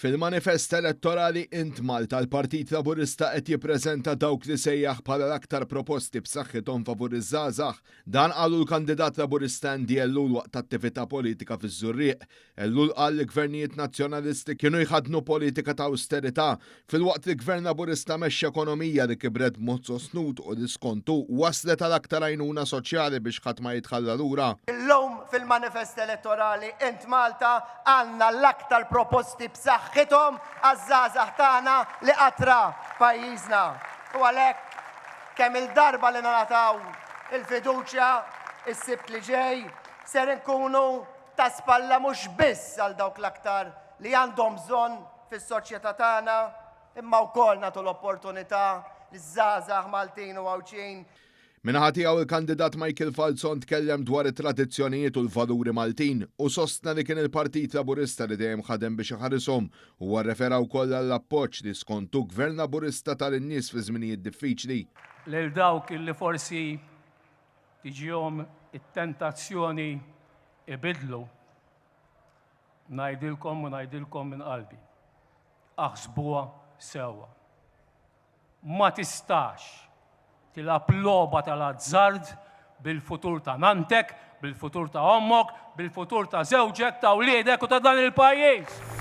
Fil-manifest elettorali int Malta l-Partit Laburista qed jippreżenta dawk li sejjaħ bħala l-aktar proposti b'saħħithom favur iż-żgħażagħ. Dan qalu l-kandidat Laburista Andy Ellul waqt attività politika fiż-Żurrieq. Ellul qal li gvernijiet nazzjonalisti kienu jħadnu politika ta' austerità filwaqt li gvern Laburista mexxa ekonomija li kibret b'mod sostnut u diskontu waslet għal aktar għajnuna soċjali biex ħadd ma jitħalla lura. Illum fil-manifest elettorali int Malta għandna l-aktar proposti b'saħħithom għaż-żgħażagħ tagħna li qatra pajjiżna. U għalhekk kemm il-darba li nagħtaw il-fiduċja is-sibt li ġej ser inkunu ta' spalla mhux biss għal dawk l-aktar li għandhom bżonn fis-soċjetà tagħna, imma wkoll nagħtu l-opportunità liż-żgħażagħ Maltin u Għawċin. Minħati għaw il-kandidat Michael Falzon tkellem dwar it-tradizzjonijiet u l-valuri Maltin u sostna li kien il-Partit Laburista li dejjem ħadem biex iħarishom u rrefera wkoll għall-appoġġ li skontu gvern Laburista tal-nies fi żminijiet diffiċli. Lil dawk illi forsi tiġihom it-tentazzjoni ibidlu ngħidilkom u ngħidilkom minn qalbi. Aħsbuha sewwa. Ma tistax tilab logħba tal-azzard bil-futur ta' nantek, bil-futur ta' ommok, bil-futur ta' żewġek, ta' wliedek u ta' dan il-pajjiż.